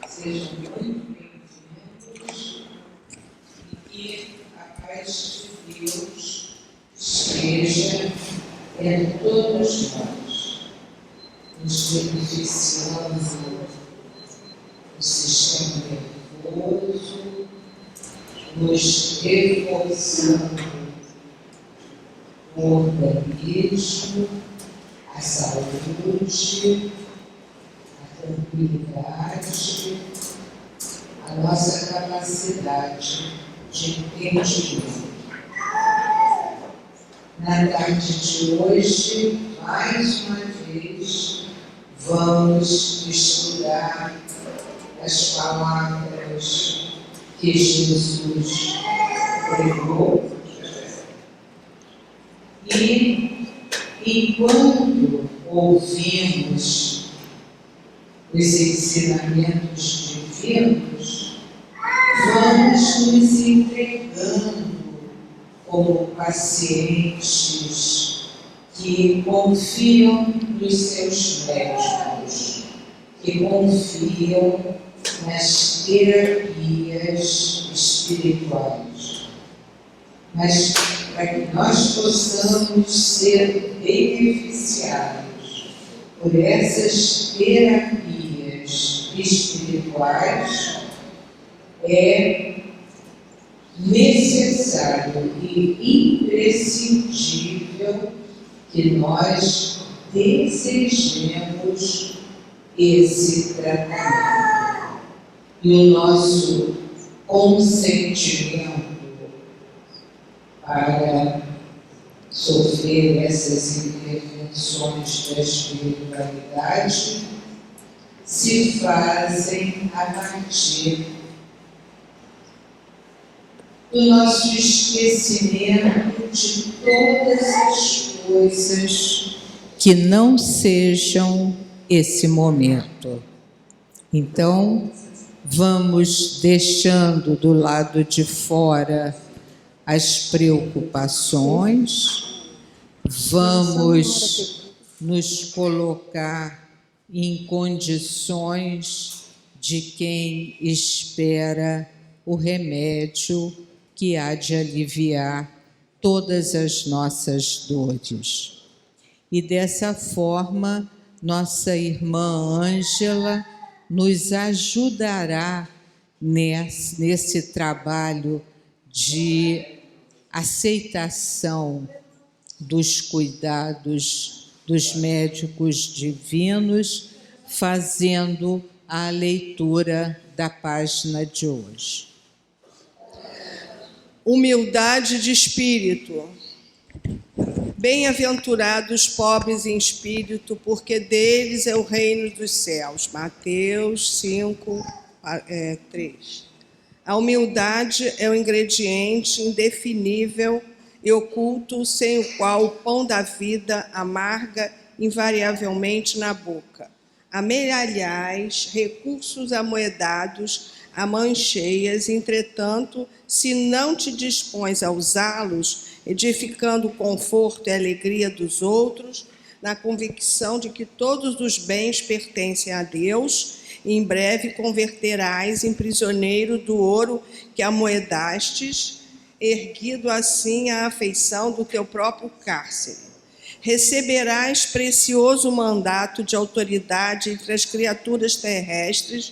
Sejam muito bem-vindos e que a paz de Deus esteja entre todos nós, nos beneficiando do sistema nervoso, nos reforçando o organismo, a saúde, a tranquilidade, a nossa capacidade de entendimento. Na tarde de hoje, mais uma vez, vamos estudar as palavras que Jesus pregou. E, enquanto ouvimos os ensinamentos divinos, vamos nos entregando como pacientes que confiam nos seus médicos, que confiam nas terapias espirituais. Mas para que nós possamos ser beneficiados por essas terapias espirituais, é necessário e imprescindível que nós desejemos esse tratamento. E o nosso consentimento para sofrer essas intervenções da espiritualidade se fazem a partir do nosso esquecimento de todas as coisas que não sejam esse momento. Então, vamos deixando do lado de fora as preocupações, vamos nos colocar em condições de quem espera o remédio que há de aliviar todas as nossas dores. E dessa forma, nossa irmã Ângela nos ajudará nesse trabalho de aceitação dos cuidados dos médicos divinos, fazendo a leitura da página de hoje. Humildade de espírito. Bem-aventurados os pobres em espírito, porque deles é o reino dos céus. Mateus 5, 3. A humildade é o ingrediente indefinível e oculto, sem o qual o pão da vida amarga invariavelmente na boca. Amealhais recursos amoedados a mãos cheias, entretanto, se não te dispões a usá-los, edificando o conforto e a alegria dos outros, na convicção de que todos os bens pertencem a Deus, e em breve converterás em prisioneiro do ouro que amoedastes, erguido assim à afeição do teu próprio cárcere. Receberás precioso mandato de autoridade entre as criaturas terrestres.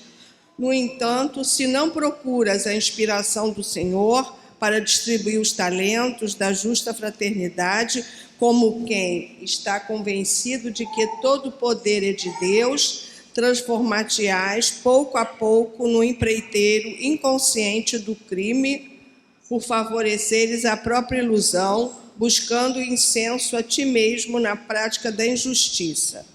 No entanto, se não procuras a inspiração do Senhor para distribuir os talentos da justa fraternidade, como quem está convencido de que todo o poder é de Deus, transformar-te-ás pouco a pouco no empreiteiro inconsciente do crime, por favoreceres a própria ilusão, buscando incenso a ti mesmo na prática da injustiça.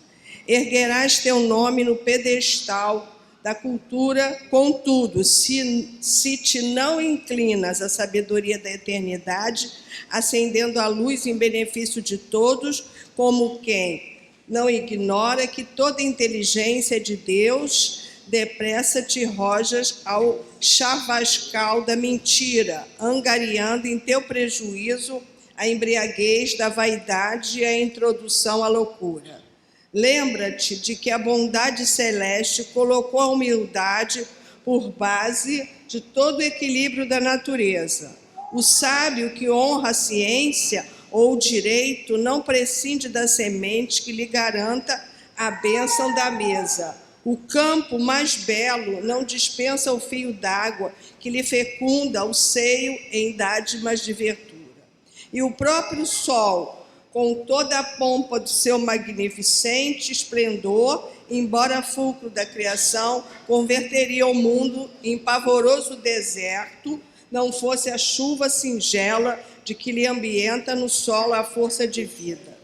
Erguerás teu nome no pedestal da cultura, contudo, se te não inclinas à sabedoria da eternidade, acendendo a luz em benefício de todos, como quem não ignora que toda inteligência é de Deus, depressa te rojas ao chavascal da mentira, angariando em teu prejuízo a embriaguez da vaidade e a introdução à loucura. Lembra-te de que a bondade celeste colocou a humildade por base de todo o equilíbrio da natureza. O sábio que honra a ciência ou o direito não prescinde da semente que lhe garanta a bênção da mesa. O campo mais belo não dispensa o fio d'água que lhe fecunda o seio em dádimas de verdura. E o próprio sol, com toda a pompa do seu magnificente esplendor, embora fulcro da criação, converteria o mundo em pavoroso deserto, não fosse a chuva singela de que lhe ambienta no solo a força de vida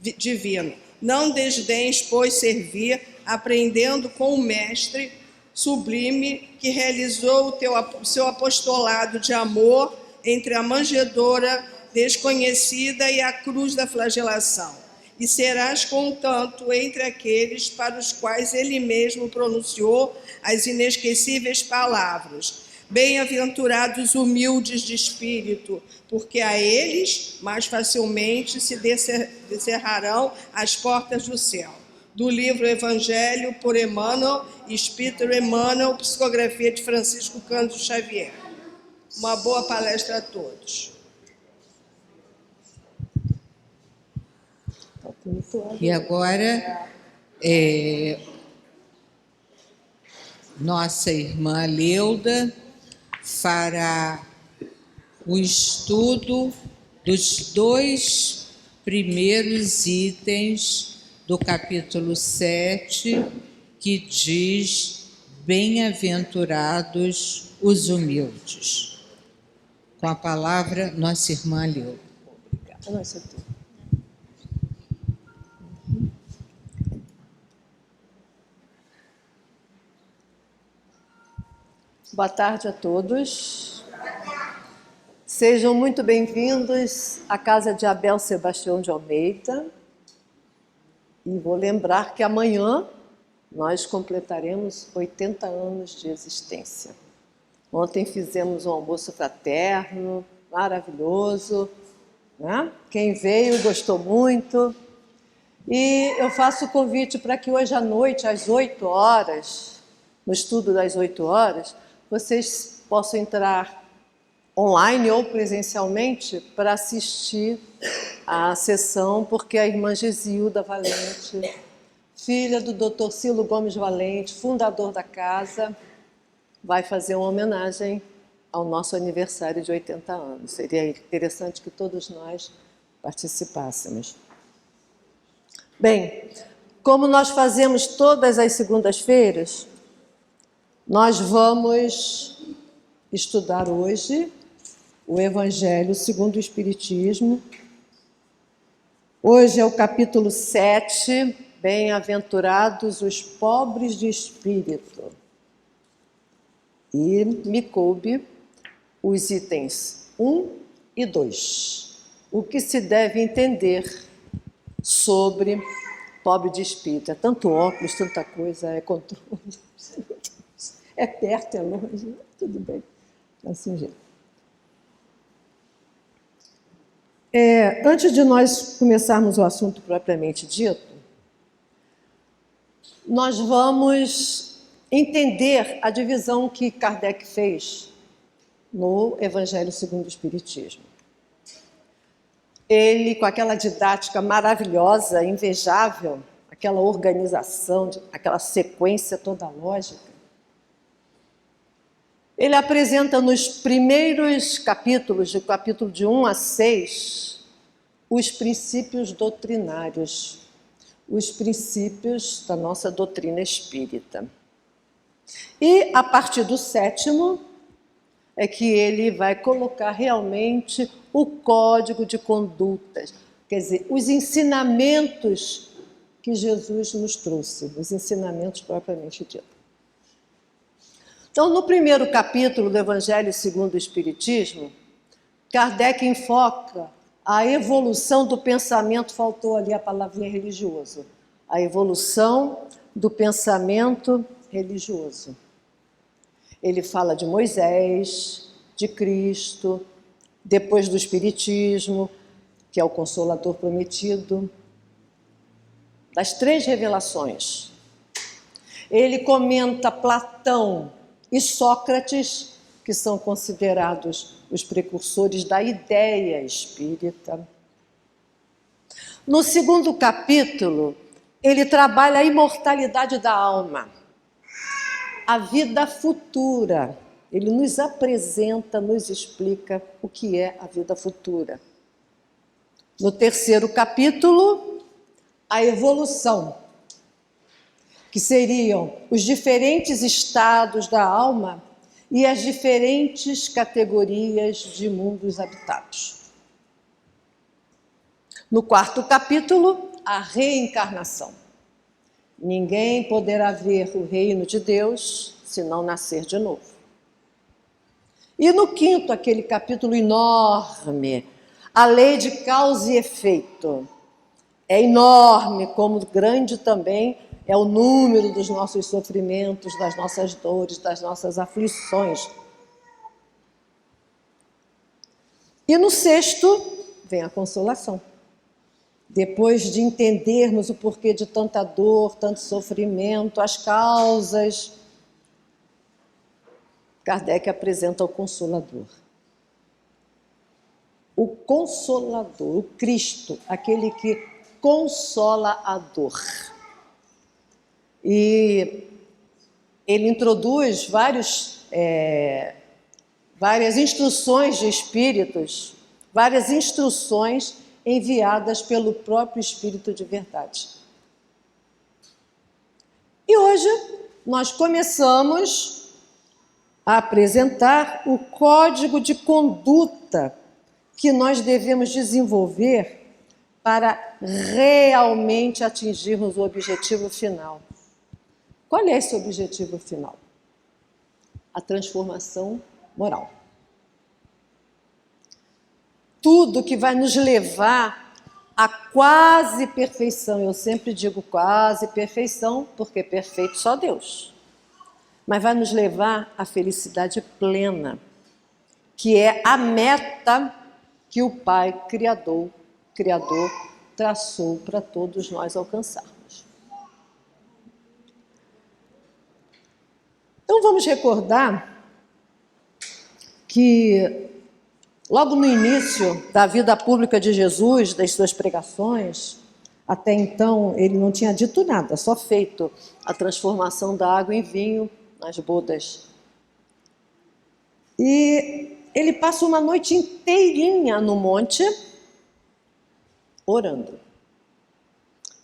divina. Não desdéns, pois, servir, aprendendo com o mestre sublime que realizou o seu apostolado de amor entre a manjedoura desconhecida e a cruz da flagelação. E serás, contanto, entre aqueles para os quais ele mesmo pronunciou as inesquecíveis palavras: bem-aventurados humildes de espírito, porque a eles mais facilmente se descerrarão as portas do céu. Do livro Evangelho por Emmanuel, Espírito Emmanuel, psicografia de Francisco Cândido Xavier. Uma boa palestra a todos. E agora, nossa irmã Leuda fará o estudo dos 2 primeiros itens do capítulo 7, que diz: bem-aventurados os humildes. Com a palavra, nossa irmã Leuda. Obrigada. Boa tarde a todos. Sejam muito bem-vindos à casa de Abel Sebastião de Almeida. E vou lembrar que amanhã nós completaremos 80 anos de existência. Ontem fizemos um almoço fraterno, maravilhoso, né? Quem veio gostou muito. E eu faço o convite para que hoje à noite, às 8 horas, no estudo das 8 horas, vocês possam entrar online ou presencialmente para assistir à sessão, porque a irmã Gesilda Valente, filha do Dr. Cilo Gomes Valente, fundador da casa, vai fazer uma homenagem ao nosso aniversário de 80 anos. Seria interessante que todos nós participássemos. Bem, como nós fazemos todas as segundas-feiras, nós vamos estudar hoje o Evangelho segundo o Espiritismo. Hoje é o capítulo 7, bem-aventurados os pobres de espírito. E me coube os itens 1 e 2. O que se deve entender sobre pobre de espírito? É tanto óculos, tanta coisa, é controle. É perto, é longe, tudo bem. Assim, gente. Antes de nós começarmos o assunto propriamente dito, nós vamos entender a divisão que Kardec fez no Evangelho segundo o Espiritismo. Ele, com aquela didática maravilhosa, invejável, aquela organização, aquela sequência toda lógica, ele apresenta nos primeiros capítulos, do capítulo de 1 a 6, os princípios doutrinários, os princípios da nossa doutrina espírita. E, a partir do 7º, é que ele vai colocar realmente o código de condutas, quer dizer, os ensinamentos que Jesus nos trouxe, os ensinamentos propriamente ditos. Então, no primeiro capítulo do Evangelho segundo o Espiritismo, Kardec enfoca a evolução do pensamento, faltou ali a palavrinha religioso, a evolução do pensamento religioso. Ele fala de Moisés, de Cristo, depois do Espiritismo, que é o Consolador prometido. das 3 revelações. Ele comenta Platão e Sócrates, que são considerados os precursores da ideia espírita. No 2º capítulo, ele trabalha a imortalidade da alma, a vida futura. Ele nos apresenta, nos explica o que é a vida futura. No 3º capítulo, a evolução, que seriam os diferentes estados da alma e as diferentes categorias de mundos habitados. No 4º capítulo, a reencarnação. Ninguém poderá ver o reino de Deus se não nascer de novo. E no 5º, aquele capítulo enorme, a lei de causa e efeito. É enorme, como grande também é o número dos nossos sofrimentos, das nossas dores, das nossas aflições. E no 6º, vem a consolação. Depois de entendermos o porquê de tanta dor, tanto sofrimento, as causas, Kardec apresenta o Consolador. O Consolador, o Cristo, aquele que consola a dor. E ele introduz várias instruções de espíritos, várias instruções enviadas pelo próprio Espírito de verdade. E hoje nós começamos a apresentar o código de conduta que nós devemos desenvolver para realmente atingirmos o objetivo final. Qual é esse objetivo final? A transformação moral. Tudo que vai nos levar à quase perfeição. Eu sempre digo quase perfeição, porque perfeito só Deus. Mas vai nos levar à felicidade plena, que é a meta que o Pai Criador traçou para todos nós alcançarmos. Então vamos recordar que logo no início da vida pública de Jesus, das suas pregações, até então ele não tinha dito nada, só feito a transformação da água em vinho nas bodas. E ele passa uma noite inteirinha no monte, orando,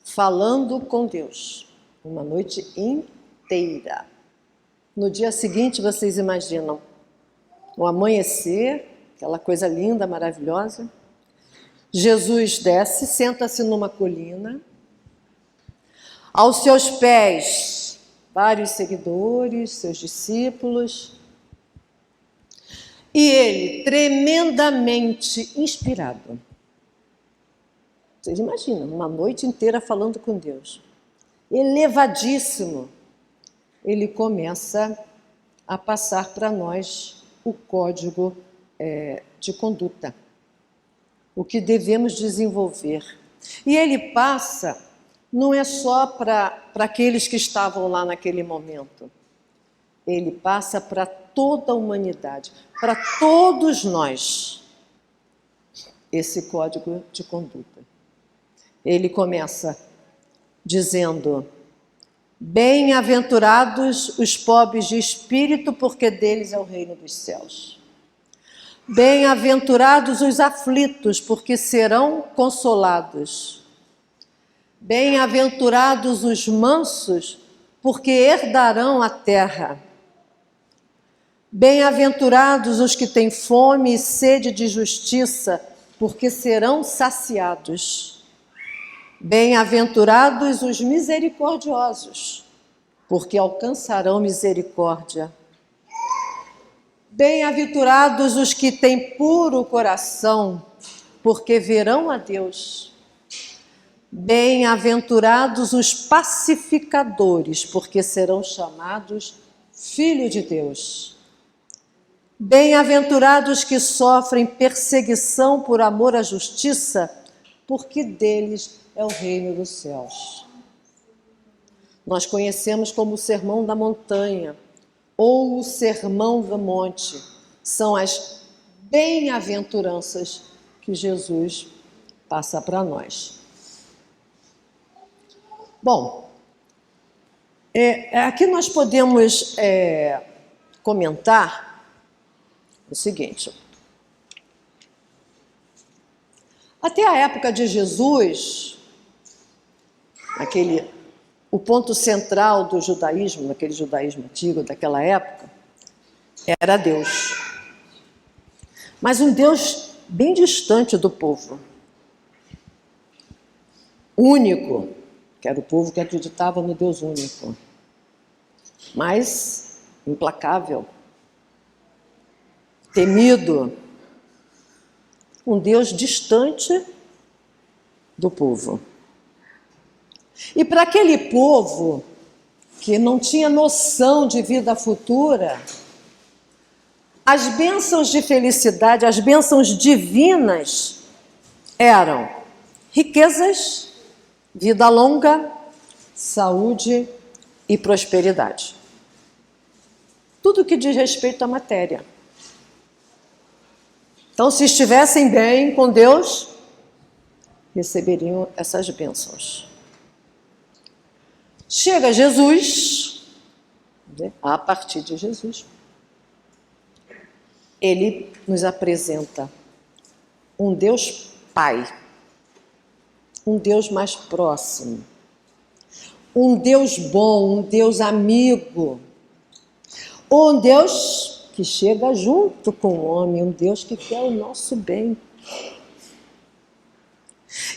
falando com Deus, uma noite inteira. No dia seguinte, vocês imaginam, o amanhecer, aquela coisa linda, maravilhosa. Jesus desce, senta-se numa colina. Aos seus pés, vários seguidores, seus discípulos. E ele, tremendamente inspirado. Vocês imaginam, uma noite inteira falando com Deus. Elevadíssimo. Ele começa a passar para nós o código de conduta, o que devemos desenvolver. E ele passa, não é só para aqueles que estavam lá naquele momento, ele passa para toda a humanidade, para todos nós, esse código de conduta. Ele começa dizendo: bem-aventurados os pobres de espírito, porque deles é o reino dos céus. Bem-aventurados os aflitos, porque serão consolados. Bem-aventurados os mansos, porque herdarão a terra. Bem-aventurados os que têm fome e sede de justiça, porque serão saciados. Bem-aventurados os misericordiosos, porque alcançarão misericórdia. Bem-aventurados os que têm puro coração, porque verão a Deus. Bem-aventurados os pacificadores, porque serão chamados filhos de Deus. Bem-aventurados que sofrem perseguição por amor à justiça, porque deles é o reino dos céus. nós conhecemos como o Sermão da Montanha ou o Sermão do Monte. São as bem-aventuranças que Jesus passa para nós. Bom, aqui nós podemos comentar o seguinte. Até a época de Jesus, o ponto central do judaísmo, naquele judaísmo antigo daquela época, era Deus. Mas um Deus bem distante do povo. Único, que era o povo que acreditava no Deus único. Mas implacável, temido, um Deus distante do povo. E para aquele povo que não tinha noção de vida futura, as bênçãos de felicidade, as bênçãos divinas eram riquezas, vida longa, saúde e prosperidade. Tudo que diz respeito à matéria. Então, se estivessem bem com Deus, receberiam essas bênçãos. Chega Jesus, a partir de Jesus, ele nos apresenta um Deus Pai, um Deus mais próximo, um Deus bom, um Deus amigo, um Deus que chega junto com o homem, um Deus que quer o nosso bem.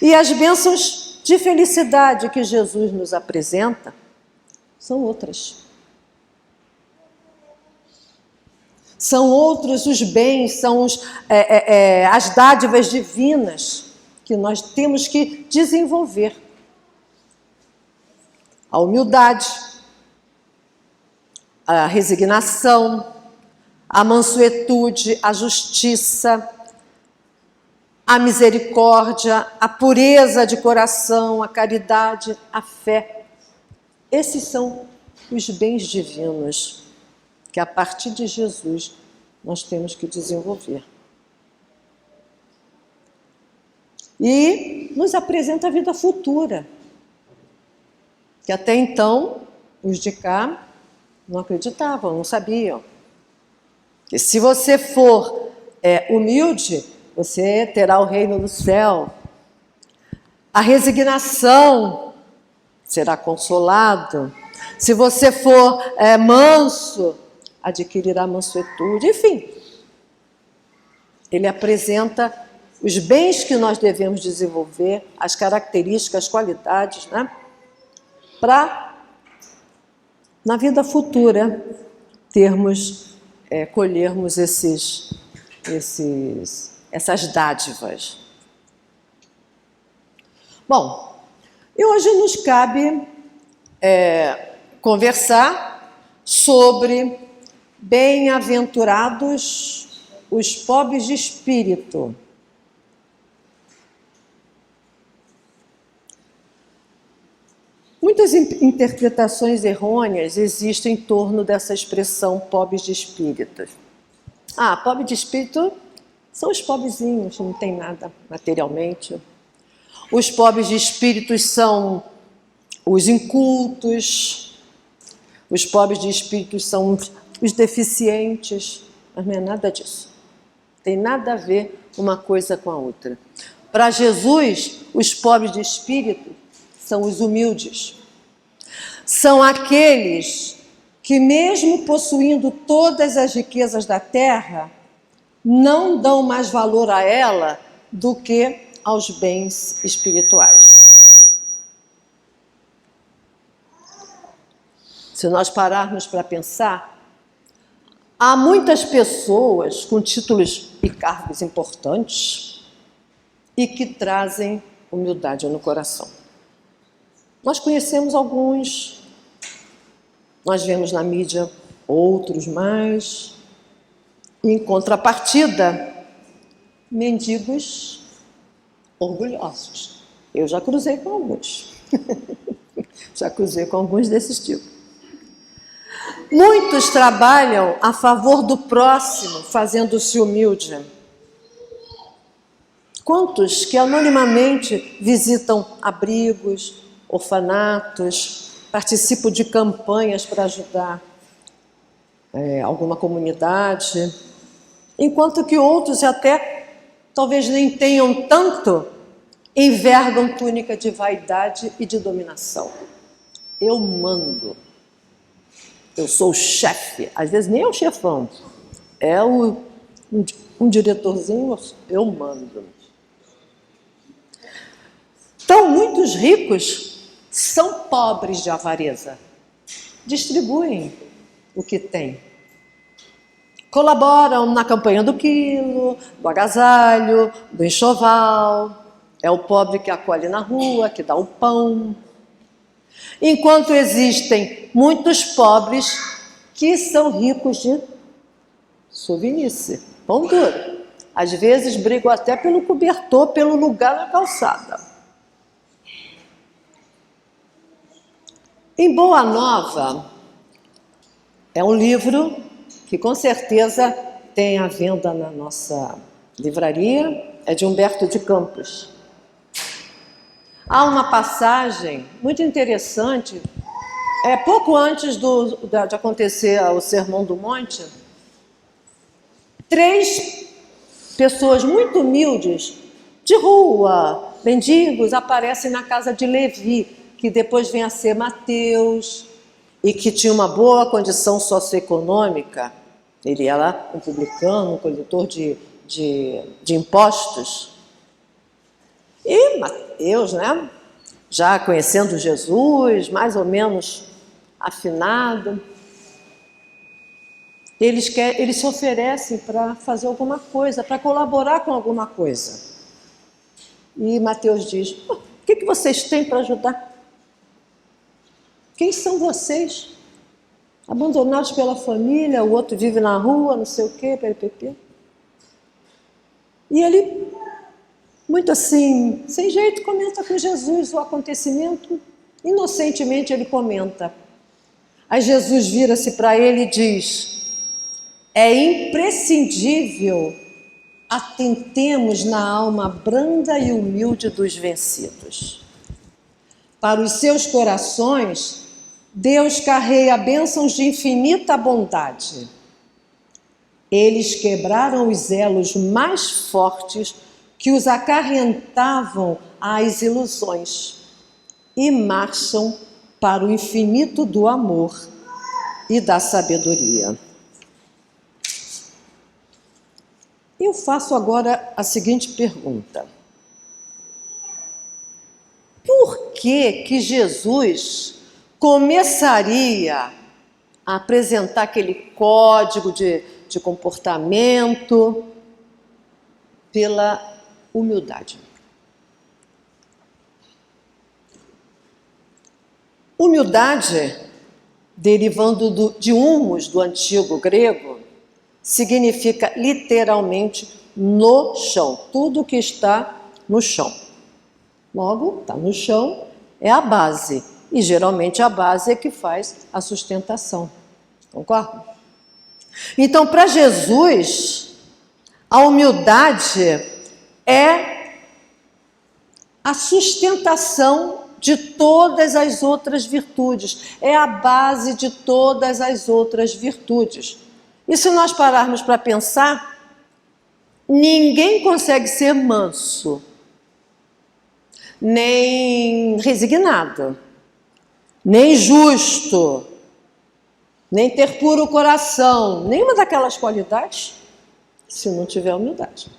E as bênçãos de felicidade que Jesus nos apresenta são outras. São outros os bens, são as dádivas divinas que nós temos que desenvolver. A humildade, a resignação, a mansuetude, a justiça, a misericórdia, a pureza de coração, a caridade, a fé. Esses são os bens divinos que a partir de Jesus nós temos que desenvolver. E nos apresenta a vida futura, que até então os de cá não acreditavam, não sabiam. Que se você for humilde, você terá o reino do céu. A resignação, será consolado. Se você for manso, adquirirá mansuetude. Enfim, ele apresenta os bens que nós devemos desenvolver, as características, as qualidades, né? Para, na vida futura, colhermos essas dádivas. Bom, e hoje nos cabe conversar sobre bem-aventurados os pobres de espírito. Muitas interpretações errôneas existem em torno dessa expressão pobres de espírito. Pobre de espírito são os pobrezinhos, não tem nada materialmente. Os pobres de espírito são os incultos. Os pobres de espírito são os deficientes. Mas não é nada disso. Tem nada a ver uma coisa com a outra. Para Jesus, os pobres de espírito são os humildes. São aqueles que, mesmo possuindo todas as riquezas da terra, não dão mais valor a ela do que aos bens espirituais. Se nós pararmos para pensar, há muitas pessoas com títulos e cargos importantes e que trazem humildade no coração. Nós conhecemos alguns, nós vemos na mídia outros mais. Em contrapartida, mendigos orgulhosos. Eu já cruzei com alguns. Já cruzei com alguns desses tipos. Muitos trabalham a favor do próximo, fazendo-se humilde. Quantos que anonimamente visitam abrigos, orfanatos, participam de campanhas para ajudar alguma comunidade, enquanto que outros até talvez nem tenham tanto, envergam túnica de vaidade e de dominação. Eu mando, eu sou o chefe, às vezes nem é o chefão, é um diretorzinho, eu mando. Então, muitos ricos são pobres de avareza, distribuem o que têm. Colaboram na campanha do quilo, do agasalho, do enxoval. É o pobre que acolhe na rua, que dá o pão. Enquanto existem muitos pobres que são ricos de sovinice, pão duro. Às vezes brigam até pelo cobertor, pelo lugar na calçada. Em Boa Nova, é um livro que com certeza tem à venda na nossa livraria, é de Humberto de Campos. Há uma passagem muito interessante, pouco antes de acontecer o Sermão do Monte, 3 pessoas muito humildes, de rua, mendigos, aparecem na casa de Levi, que depois vem a ser Mateus, e que tinha uma boa condição socioeconômica. Ele era um publicano, um coletor de impostos. E Mateus, né, já conhecendo Jesus, mais ou menos afinado, eles se oferecem para fazer alguma coisa, para colaborar com alguma coisa. E Mateus diz: o que vocês têm para ajudar? Quem são vocês? Abandonados pela família, o outro vive na rua, não sei o quê, PPP. E ele, muito assim, sem jeito, comenta com Jesus o acontecimento. Inocentemente ele comenta. Aí Jesus vira-se para ele e diz: é imprescindível atentemos na alma branda e humilde dos vencidos. Para os seus corações, Deus carrega bênçãos de infinita bondade. Eles quebraram os elos mais fortes que os acarrentavam às ilusões e marcham para o infinito do amor e da sabedoria. Eu faço agora a seguinte pergunta: por que Jesus começaria a apresentar aquele código de comportamento pela humildade? Humildade, derivando de humus, do antigo grego, significa literalmente no chão, tudo que está no chão. Logo, está no chão, é a base. E geralmente a base é que faz a sustentação. Concorda? Então, para Jesus, a humildade é a sustentação de todas as outras virtudes. É a base de todas as outras virtudes. E se nós pararmos para pensar, ninguém consegue ser manso, nem resignado, nem justo, nem ter puro coração, nenhuma daquelas qualidades, se não tiver humildade.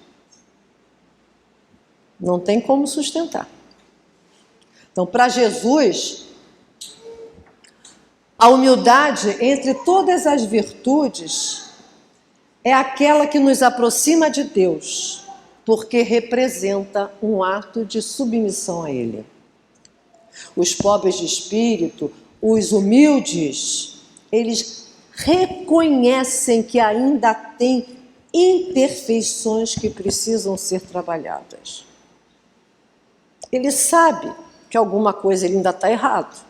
Não tem como sustentar. Então, para Jesus, a humildade, entre todas as virtudes, é aquela que nos aproxima de Deus, porque representa um ato de submissão a Ele. Os pobres de espírito, os humildes, eles reconhecem que ainda têm imperfeições que precisam ser trabalhadas. Ele sabe que alguma coisa ele ainda está errado,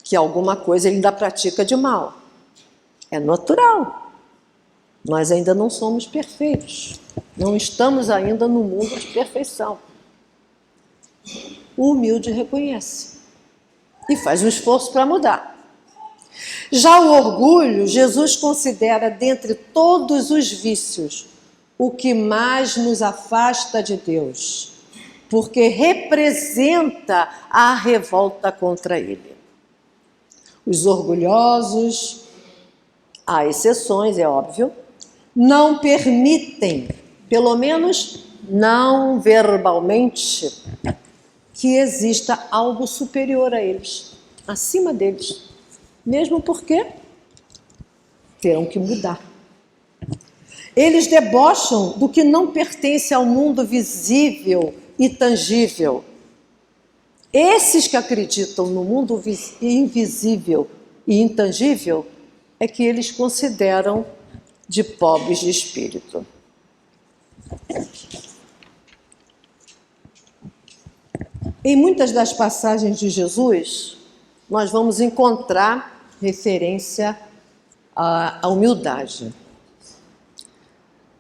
que alguma coisa ele ainda pratica de mal. É natural. Nós ainda não somos perfeitos. Não estamos ainda no mundo de perfeição. O humilde reconhece e faz um esforço para mudar. Já o orgulho, Jesus considera dentre todos os vícios o que mais nos afasta de Deus, porque representa a revolta contra Ele. Os orgulhosos, há exceções, é óbvio, não permitem, pelo menos não verbalmente, que exista algo superior a eles, acima deles. Mesmo porque terão que mudar. Eles debocham do que não pertence ao mundo visível e tangível. Esses que acreditam no mundo invisível e intangível é que eles consideram de pobres de espírito. Em muitas das passagens de Jesus, nós vamos encontrar referência à humildade.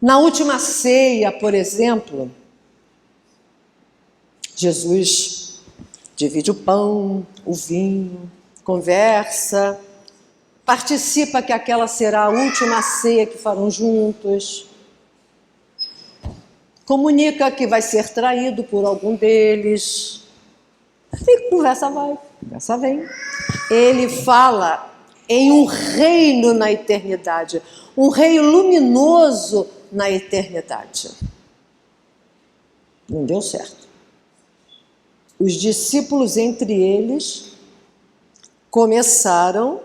Na última ceia, por exemplo, Jesus divide o pão, o vinho, conversa, participa que aquela será a última ceia que farão juntos, comunica que vai ser traído por algum deles, e conversa vai, conversa vem. Ele fala em um reino na eternidade, um reino luminoso na eternidade. Não deu certo. Os discípulos, entre eles, começaram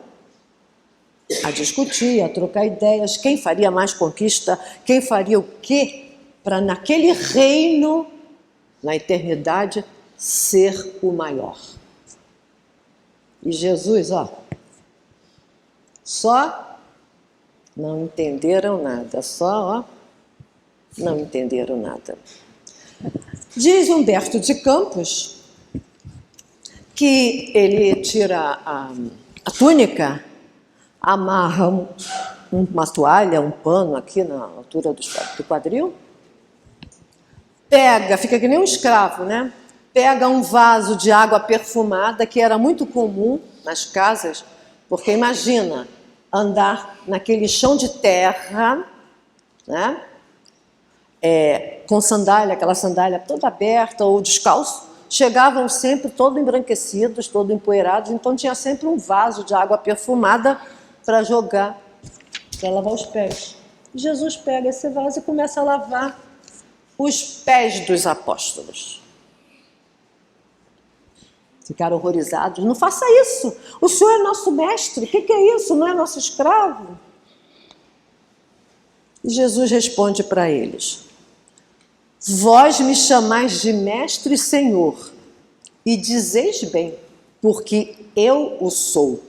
a discutir, a trocar ideias, quem faria mais conquista, quem faria o quê para naquele reino, na eternidade, ser o maior. E Jesus, só não entenderam nada, não entenderam nada. Diz Humberto de Campos que ele tira a túnica, amarra uma toalha, um pano aqui na altura do quadril, fica que nem um escravo, né? Pega um vaso de água perfumada, que era muito comum nas casas, porque imagina andar naquele chão de terra, né? Com sandália, aquela sandália toda aberta ou descalço, chegavam sempre todo embranquecidos, todo empoeirados, então tinha sempre um vaso de água perfumada para jogar, para lavar os pés. Jesus pega esse vaso e começa a lavar os pés dos apóstolos. Ficaram horrorizados. Não faça isso. O Senhor é nosso mestre. O que é isso? Não é nosso escravo? E Jesus responde para eles: vós me chamais de mestre e senhor, e dizeis bem, porque eu o sou.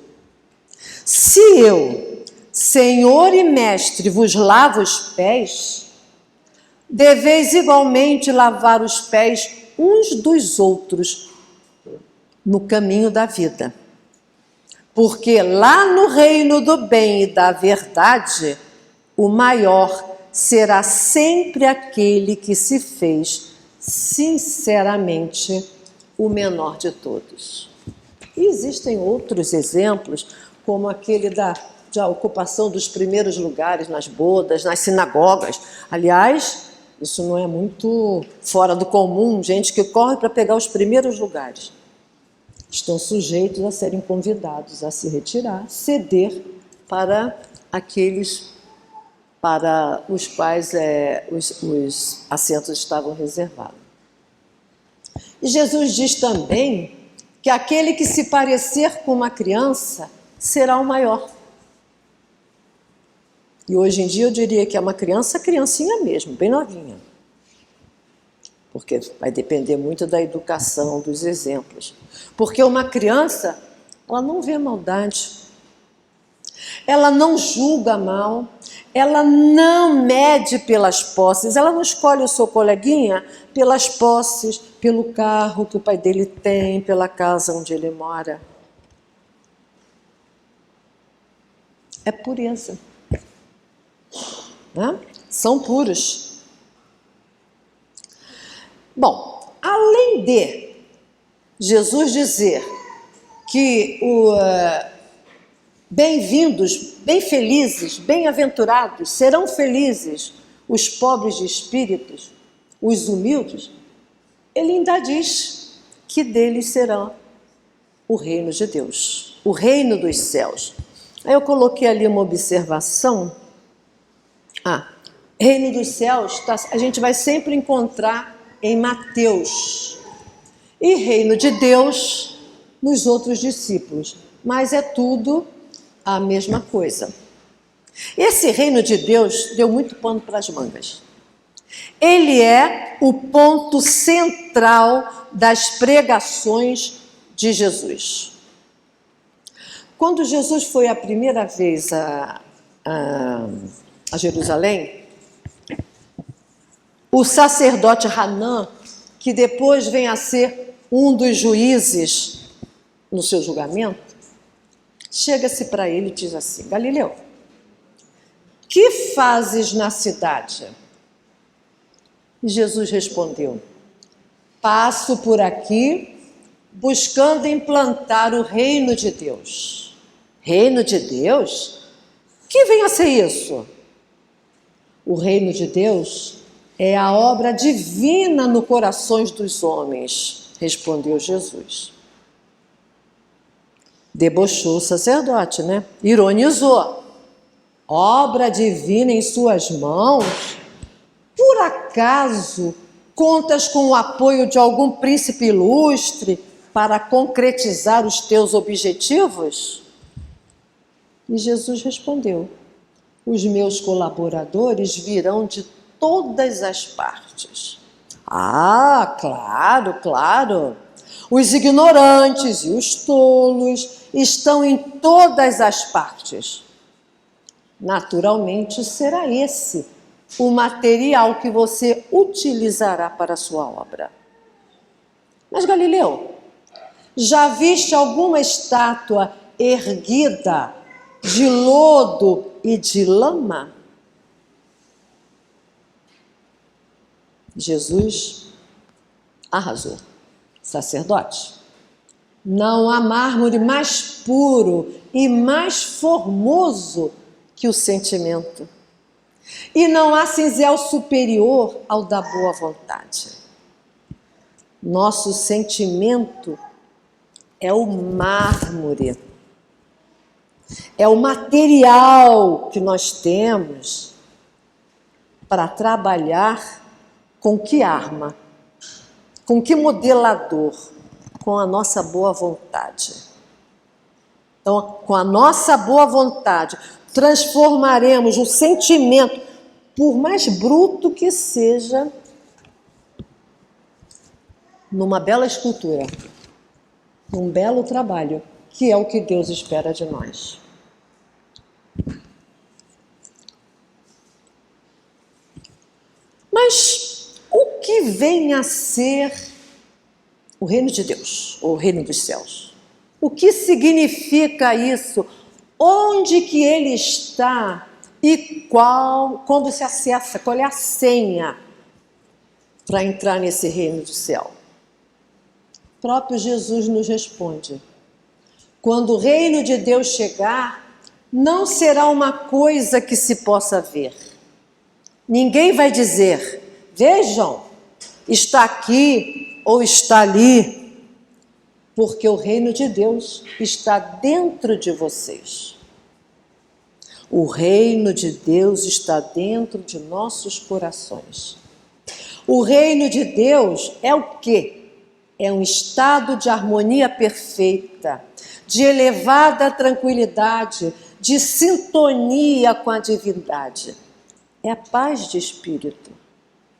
Se eu, senhor e mestre, vos lavo os pés, deveis igualmente lavar os pés uns dos outros no caminho da vida. Porque lá no reino do bem e da verdade, o maior será sempre aquele que se fez sinceramente o menor de todos. E existem outros exemplos, como aquele da ocupação dos primeiros lugares nas bodas, nas sinagogas. Aliás, isso não é muito fora do comum, gente que corre para pegar os primeiros lugares. Estão sujeitos a serem convidados a se retirar, ceder para aqueles para os quais os assentos estavam reservados. E Jesus diz também que aquele que se parecer com uma criança será o maior. E hoje em dia eu diria que é uma criancinha mesmo, bem novinha. Porque vai depender muito da educação, dos exemplos. Porque uma criança, ela não vê maldade, ela não julga mal, ela não mede pelas posses, ela não escolhe o seu coleguinha pelas posses, pelo carro que o pai dele tem, pela casa onde ele mora. É pureza. Né? São puros. Bom, além de Jesus dizer que bem-vindos, bem felizes, bem-aventurados, serão felizes os pobres de espíritos, os humildes, ele ainda diz que deles será o reino de Deus, o reino dos céus. Aí eu coloquei ali uma observação. Reino dos céus, a gente vai sempre encontrar em Mateus. E reino de Deus nos outros discípulos. Mas é tudo a mesma coisa. Esse reino de Deus deu muito pano para as mangas. Ele é o ponto central das pregações de Jesus. Quando Jesus foi a primeira vez a Jerusalém, o sacerdote Hanã, que depois vem a ser um dos juízes no seu julgamento, chega-se para ele e diz assim: Galileu, que fazes na cidade? E Jesus respondeu: passo por aqui buscando implantar o reino de Deus. Reino de Deus? Que vem a ser isso? O reino de Deus é a obra divina no coração dos homens, respondeu Jesus. Debochou o sacerdote, né? Ironizou. Obra divina em suas mãos? Por acaso contas com o apoio de algum príncipe ilustre para concretizar os teus objetivos? E Jesus respondeu: os meus colaboradores virão de todas as partes. Claro, claro. Os ignorantes e os tolos estão em todas as partes. Naturalmente, será esse o material que você utilizará para a sua obra. Mas, Galileu, já viste alguma estátua erguida de lodo e de lama? Jesus arrasou. Sacerdote, não há mármore mais puro e mais formoso que o sentimento. E não há cinzel superior ao da boa vontade. Nosso sentimento é o mármore, é o material que nós temos para trabalhar com que arma? Com que modelador? Com a nossa boa vontade. Então, com a nossa boa vontade, transformaremos o sentimento, por mais bruto que seja, numa bela escultura, num belo trabalho, que é o que Deus espera de nós. Mas o que vem a ser o reino de Deus, ou o reino dos céus? O que significa isso? Onde que ele está? E como se acessa? Qual é a senha para entrar nesse reino do céu? O próprio Jesus nos responde: quando o reino de Deus chegar, não será uma coisa que se possa ver. Ninguém vai dizer: vejam, está aqui ou está ali, porque o reino de Deus está dentro de vocês. O reino de Deus está dentro de nossos corações. O reino de Deus é o quê? É um estado de harmonia perfeita, de elevada tranquilidade, de sintonia com a divindade. É a paz de espírito,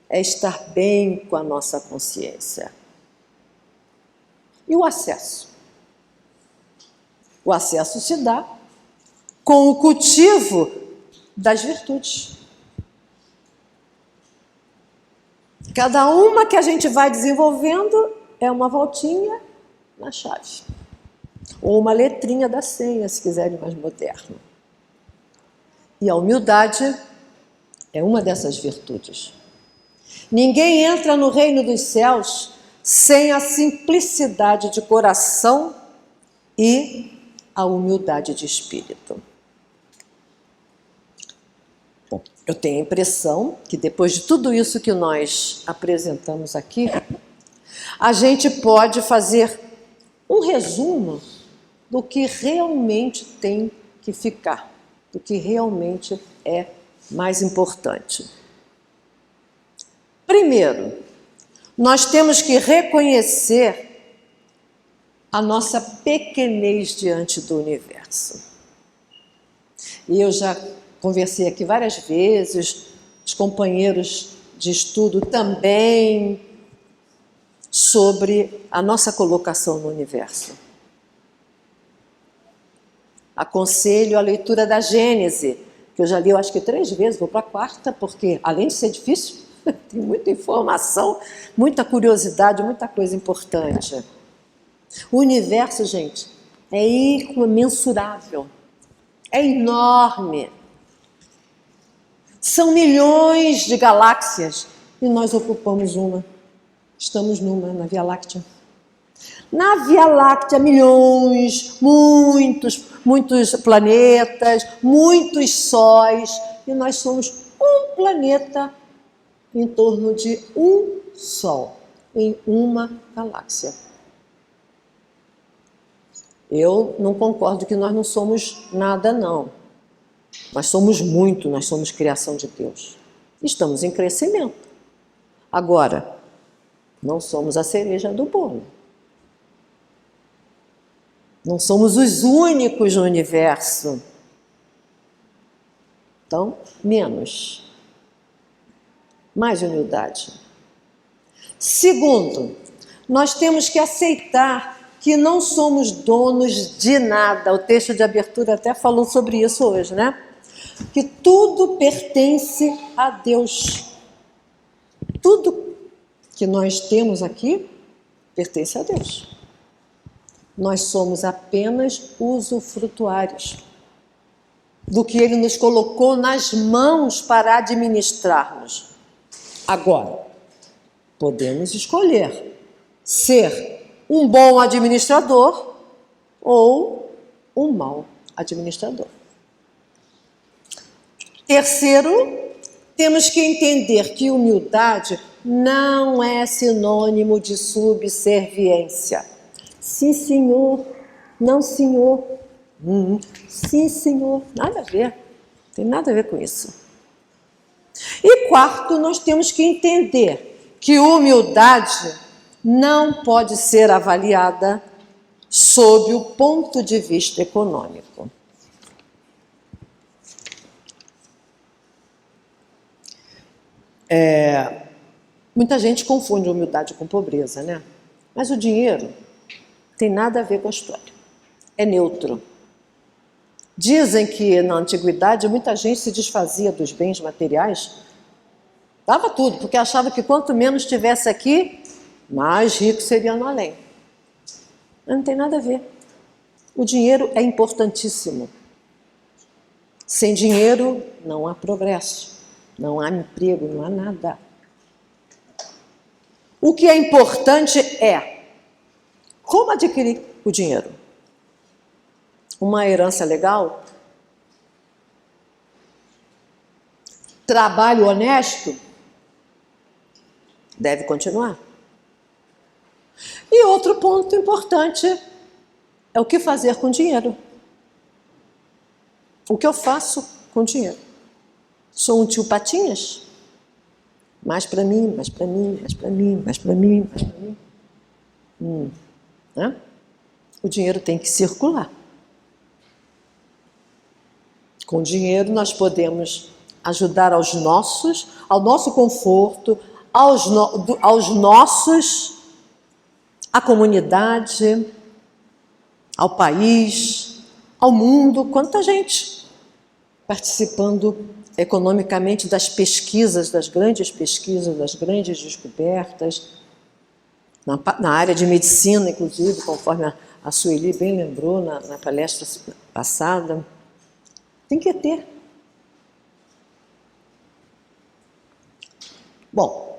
é estar bem com a nossa consciência. E o acesso? O acesso se dá com o cultivo das virtudes. Cada uma que a gente vai desenvolvendo é uma voltinha na chave. Ou uma letrinha da senha, se quiserem mais moderno. E a humildade é uma dessas virtudes. Ninguém entra no reino dos céus sem a simplicidade de coração e a humildade de espírito. Bom, eu tenho a impressão que depois de tudo isso que nós apresentamos aqui, a gente pode fazer um resumo do que realmente tem que ficar, do que realmente é mais importante. Primeiro, nós temos que reconhecer a nossa pequenez diante do universo. E eu já conversei aqui várias vezes, os companheiros de estudo também, sobre a nossa colocação no universo. Aconselho a leitura da Gênese, que eu já li, eu acho que 3 vezes, vou para a 4ª, porque além de ser difícil, tem muita informação, muita curiosidade, muita coisa importante. O universo, gente, é imensurável, é enorme. São milhões de galáxias e nós ocupamos uma. Estamos numa, na Via Láctea. Na Via Láctea, milhões, muitos planetas, muitos sóis, e nós somos um planeta em torno de um Sol, em uma galáxia. Eu não concordo que nós não somos nada, não. Nós somos muito, nós somos criação de Deus. Estamos em crescimento. Agora, não somos a cereja do bolo. Não somos os únicos no universo. Então, menos. Mais humildade. Segundo, nós temos que aceitar que não somos donos de nada. O texto de abertura até falou sobre isso hoje, né? Que tudo pertence a Deus. Tudo que nós temos aqui pertence a Deus. Nós somos apenas usufrutuários do que Ele nos colocou nas mãos para administrarmos. Agora, podemos escolher ser um bom administrador ou um mau administrador. Terceiro, temos que entender que humildade não é sinônimo de subserviência. Sim, senhor. Não, senhor. Sim, senhor. Nada a ver. Não tem nada a ver com isso. E quarto, nós temos que entender que humildade não pode ser avaliada sob o ponto de vista econômico. Muita gente confunde humildade com pobreza, né? Mas o dinheiro tem nada a ver com a história. É neutro. Dizem que na antiguidade muita gente se desfazia dos bens materiais, dava tudo, porque achava que quanto menos tivesse aqui, mais rico seria no além. Mas não tem nada a ver. O dinheiro é importantíssimo. Sem dinheiro não há progresso, não há emprego, não há nada. O que é importante é como adquirir o dinheiro. Uma herança legal, trabalho honesto, deve continuar. E outro ponto importante é o que fazer com dinheiro. O que eu faço com dinheiro? Sou um tio Patinhas? Mais para mim, mais para mim, mais para mim, mais para mim, mais para mim. Né? O dinheiro tem que circular. Com dinheiro nós podemos ajudar ao nosso conforto, aos nossos, à comunidade, ao país, ao mundo, quanta gente. participando economicamente das pesquisas, das grandes descobertas, na área de medicina, inclusive, conforme a Sueli bem lembrou na palestra passada. Tem que ter. Bom,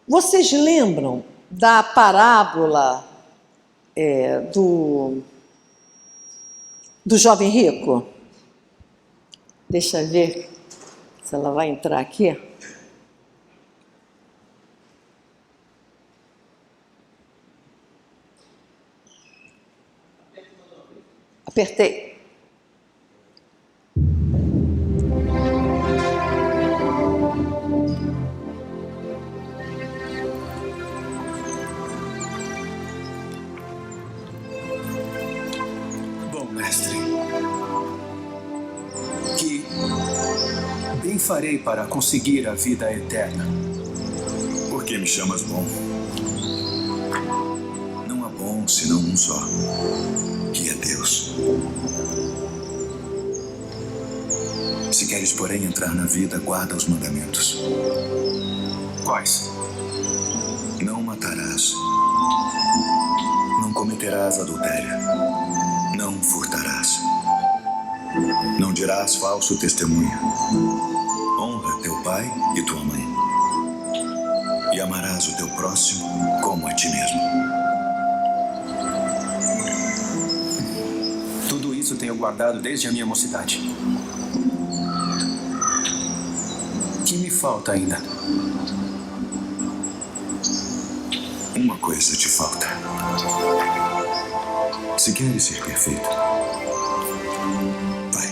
vocês lembram da parábola do jovem rico? Deixa eu ver se ela vai entrar aqui. Apertei. Bom, mestre, que bem farei para conseguir a vida eterna? Por que me chamas bom? Não há bom senão um só, que é Deus. Se queres, porém, entrar na vida, guarda os mandamentos. Quais? Não matarás. Não cometerás adultério. Não furtarás. Não dirás falso testemunho. Honra teu pai e tua mãe. E amarás o teu próximo como a ti mesmo. Tudo isso tenho guardado desde a minha mocidade. O que me falta ainda? Uma coisa te falta. Se queres ser perfeito, vai,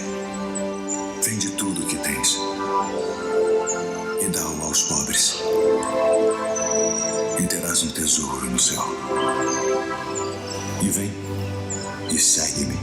vende tudo o que tens e dá-o aos pobres. E terás um tesouro no céu. E vem e segue-me.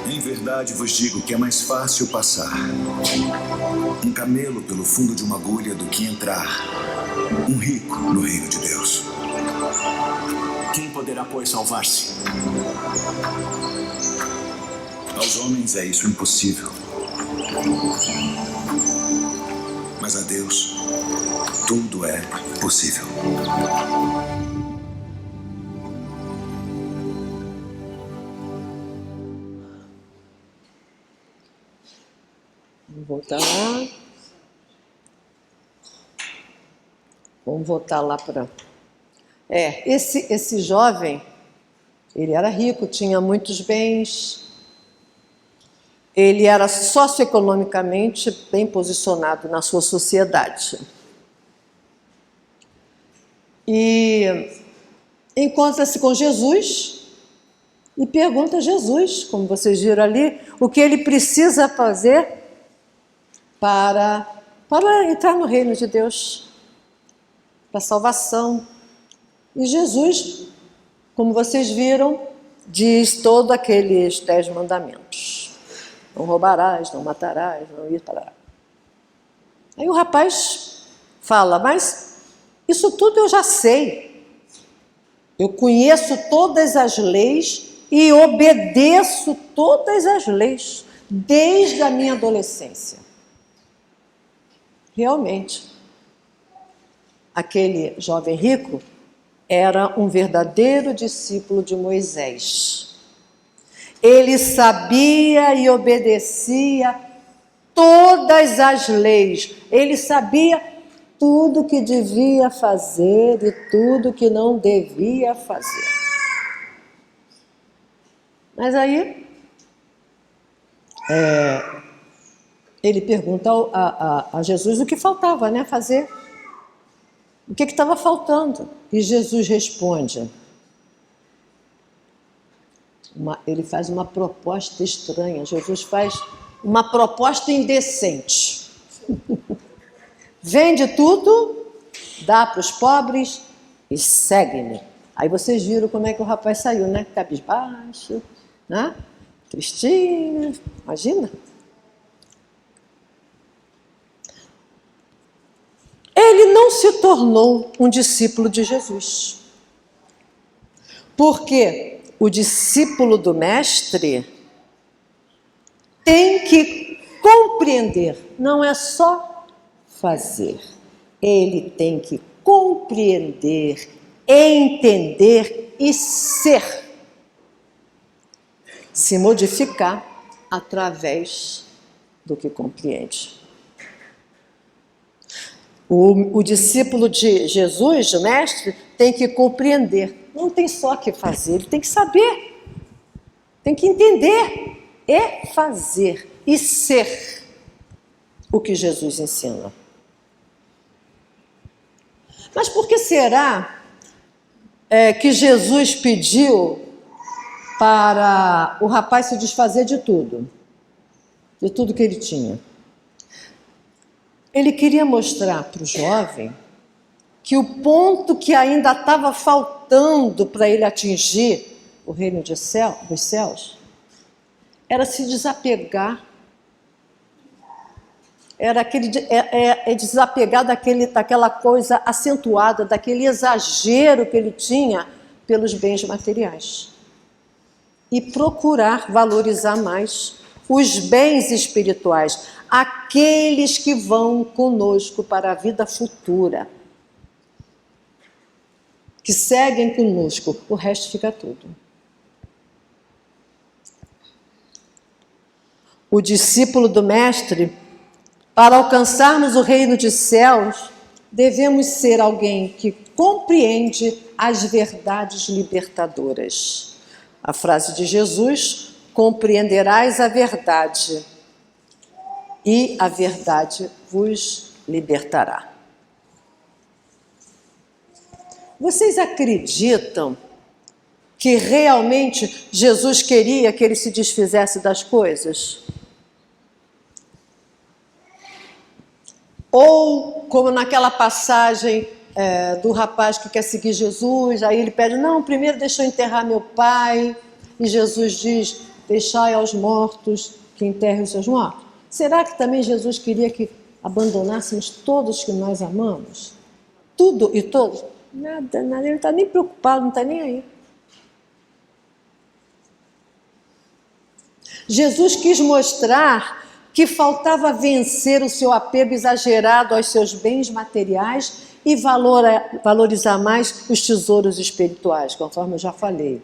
Em verdade vos digo que é mais fácil passar um camelo pelo fundo de uma agulha do que entrar um rico no reino de Deus. Quem poderá, pois, salvar-se? Aos homens é isso impossível. Mas a Deus tudo é possível. Vamos voltar lá. Vamos voltar lá para... esse jovem, ele era rico, tinha muitos bens, ele era socioeconomicamente bem posicionado na sua sociedade. E encontra-se com Jesus e pergunta a Jesus, como vocês viram ali, o que ele precisa fazer para entrar no reino de Deus, para a salvação. E Jesus, como vocês viram, diz todos aqueles 10 mandamentos. Não roubarás, não matarás, não ir para... Aí o rapaz fala, mas isso tudo eu já sei. Eu conheço todas as leis e obedeço todas as leis, desde a minha adolescência. Realmente, aquele jovem rico era um verdadeiro discípulo de Moisés. Ele sabia e obedecia todas as leis. Ele sabia tudo que devia fazer e tudo que não devia fazer. Mas aí, ele pergunta a Jesus o que faltava, né, fazer. O que estava faltando? E Jesus responde. Ele faz uma proposta estranha. Jesus faz uma proposta indecente. Vende tudo, dá para os pobres e segue-me. Aí vocês viram como é que o rapaz saiu, né? Cabisbaixo, né? Tristinho, imagina. Ele não se tornou um discípulo de Jesus. Porque o discípulo do mestre tem que compreender, não é só fazer. Ele tem que compreender, entender e ser. Se modificar através do que compreende. O discípulo de Jesus, o mestre, tem que compreender. Não tem só que fazer, ele tem que saber. Tem que entender e fazer e ser o que Jesus ensina. Mas por que será que Jesus pediu para o rapaz se desfazer de tudo que ele tinha? Ele queria mostrar para o jovem que o ponto que ainda estava faltando para ele atingir o reino dos céus era se desapegar. Era desapegar daquela coisa acentuada, daquele exagero que ele tinha pelos bens materiais. E procurar valorizar mais os bens espirituais, aqueles que vão conosco para a vida futura, que seguem conosco, o resto fica tudo. O discípulo do mestre, para alcançarmos o reino dos céus, devemos ser alguém que compreende as verdades libertadoras. A frase de Jesus: compreenderás a verdade e a verdade vos libertará. Vocês acreditam que realmente Jesus queria que ele se desfizesse das coisas? Ou como naquela passagem do rapaz que quer seguir Jesus, aí ele pede, não, primeiro deixa eu enterrar meu pai, e Jesus diz, deixai aos mortos que enterrem os seus mortos. Será que também Jesus queria que abandonássemos todos que nós amamos? Tudo e todos? Nada, ele não está nem preocupado, não está nem aí. Jesus quis mostrar que faltava vencer o seu apego exagerado aos seus bens materiais e valorizar mais os tesouros espirituais, conforme eu já falei.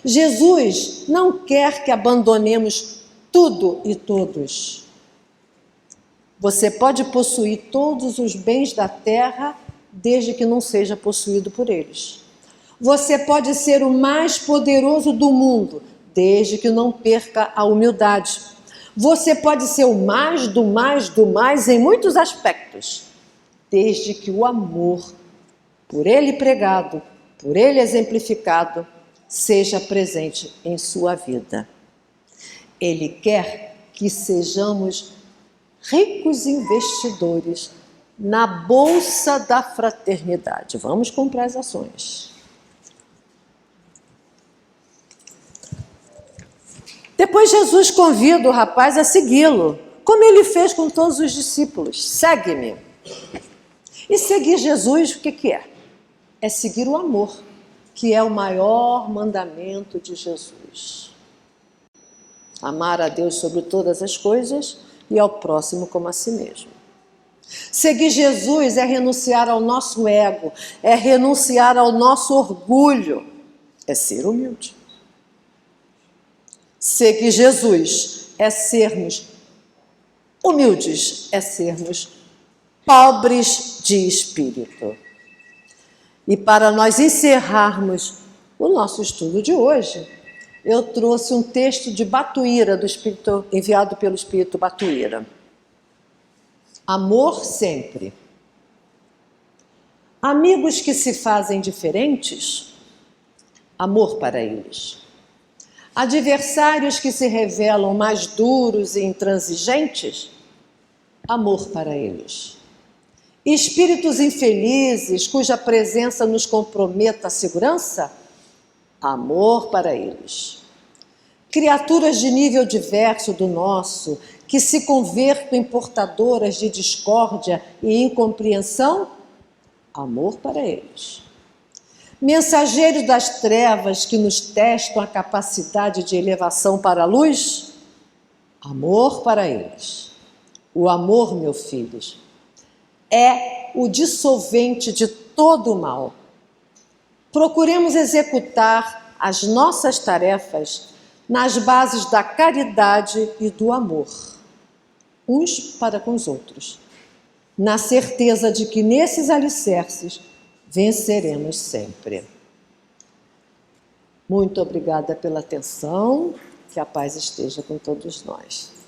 Jesus não quer que abandonemos tudo e todos. Você pode possuir todos os bens da terra, desde que não seja possuído por eles. Você pode ser o mais poderoso do mundo, desde que não perca a humildade. Você pode ser o mais do mais do mais em muitos aspectos, desde que o amor, por ele pregado, por ele exemplificado, seja presente em sua vida. Ele quer que sejamos ricos investidores na bolsa da fraternidade. Vamos comprar as ações. Depois Jesus convida o rapaz a segui-lo, como ele fez com todos os discípulos. Segue-me. E seguir Jesus, o que é? É seguir o amor, que é o maior mandamento de Jesus. Amar a Deus sobre todas as coisas e ao próximo como a si mesmo. Seguir Jesus é renunciar ao nosso ego, é renunciar ao nosso orgulho, é ser humilde. Seguir Jesus é sermos humildes, é sermos pobres de espírito. E para nós encerrarmos o nosso estudo de hoje, eu trouxe um texto de Batuíra, do Espírito, enviado pelo Espírito Batuíra. Amor sempre. Amigos que se fazem diferentes, amor para eles. Adversários que se revelam mais duros e intransigentes, amor para eles. Espíritos infelizes, cuja presença nos comprometa a segurança? Amor para eles. Criaturas de nível diverso do nosso, que se convertam em portadoras de discórdia e incompreensão? Amor para eles. Mensageiros das trevas que nos testam a capacidade de elevação para a luz? Amor para eles. O amor, meus filhos, é o dissolvente de todo o mal. Procuremos executar as nossas tarefas nas bases da caridade e do amor, uns para com os outros, na certeza de que nesses alicerces venceremos sempre. Muito obrigada pela atenção, que a paz esteja com todos nós.